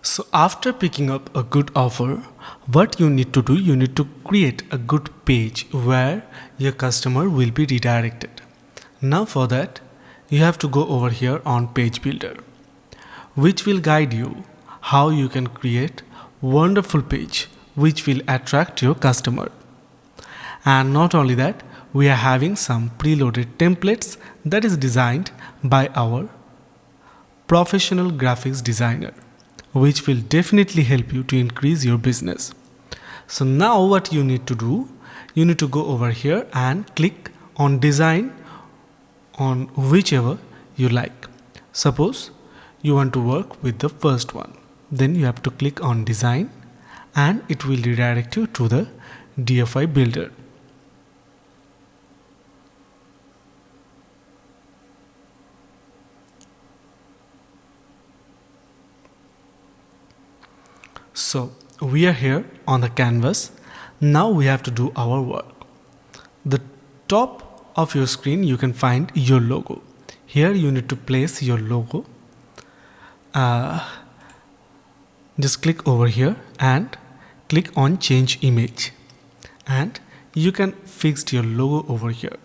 So after picking up a good offer, what you need to do, you need to create a good page where your customer will be redirected. Now for that, you have to go over here on Page Builder, which will guide you how you can create wonderful page which will attract your customer. And not only that, we are having some preloaded templates that is designed by our professional graphics designer, which will definitely help you to increase your business. So now what you need to do, you need to go over here and click on design on whichever you like. Suppose you want to work with the first one, then you have to click on design and it will redirect you to the DFI builder. So we are here on the canvas. Now we have to do our work. The top of your screen you can find your logo. Here you need to place your logo. Just click over here and click on change image, and you can fix your logo over here.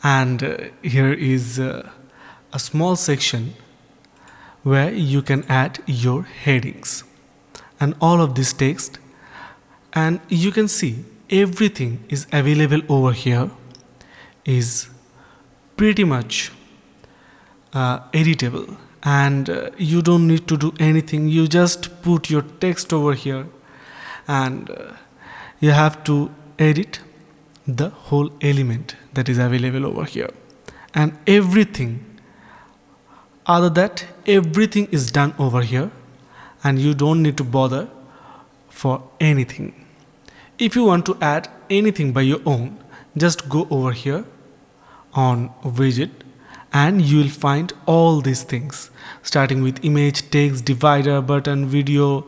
And here is a small section where you can add your headings and all of this text, and you can see everything is available over here, is pretty much editable, and you don't need to do anything. You just put your text over here and you have to edit the whole element that is available over here, and everything other that everything is done over here, and you don't need to bother for anything. If you want to add anything by your own, just go over here on widget and you will find all these things, starting with image, text, divider, button, video,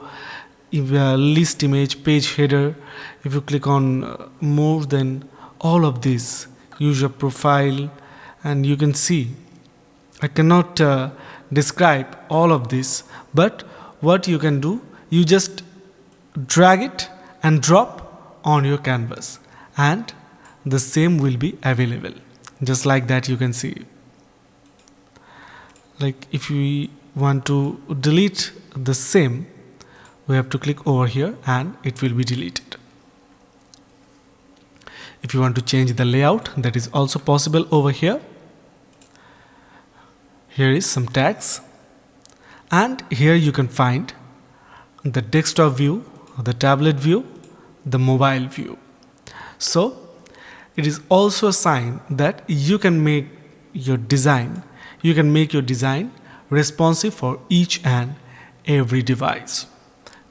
list image, page header. If you click on more, then all of this, user profile, and you can see I cannot describe all of this, but what you can do, you just drag it and drop on your canvas and the same will be available. Just like that, you can see. Like if we want to delete the same, we have to click over here and it will be deleted. If you want to change the layout, that is also possible over here. Here is some tags, and here you can find the desktop view, the tablet view, the mobile view. So it is also a sign that you can make your design, responsive for each and every device.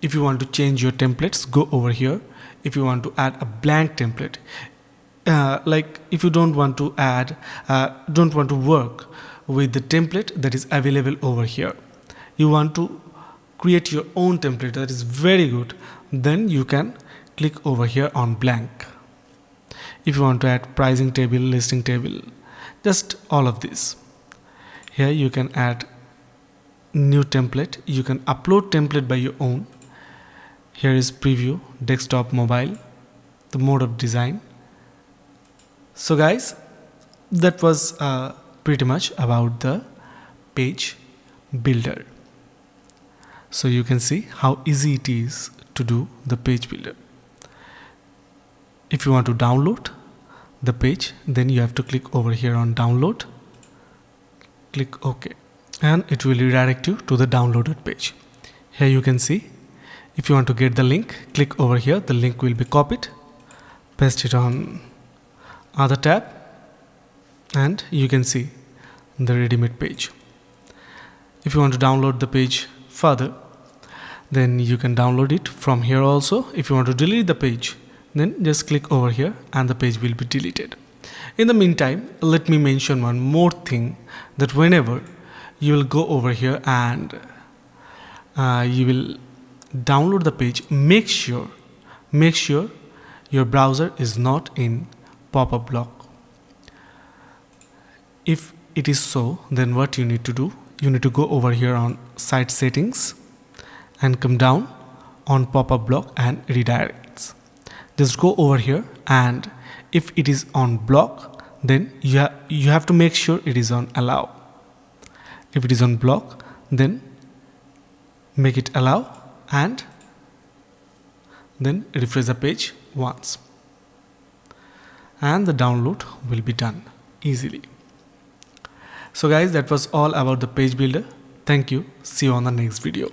If you want to change your templates, go over here. If you want to add a blank template, like if you don't want to work with the template that is available over here, you want to create your own template that is very good, then you can click over here on blank. If you want to add pricing table, listing table, just all of this, here you can add new template. You can upload template by your own. Here is preview, desktop, mobile, the mode of design. So guys, that was pretty much about the page builder. So you can see how easy it is to do the page builder. If you want to download the page, then you have to click over here on download, click OK, and it will redirect you to the downloaded page. Here you can see, if you want to get the link, click over here, the link will be copied, paste it on other tab, and you can see the ready-made page. If you want to download the page further, then you can download it from here also. If you want to delete the page, then just click over here and the page will be deleted. In the meantime, let me mention one more thing, that whenever you will go over here and you will download the page, make sure your browser is not in pop-up block. If it is so, then what you need to do, you need to go over here on site settings and come down on pop-up block and redirects. Just go over here, and if it is on block, then you have to make sure it is on allow. If it is on block, then make it allow and then refresh the page once, and the download will be done easily. So guys, that was all about the page builder. Thank you. See you on the next video.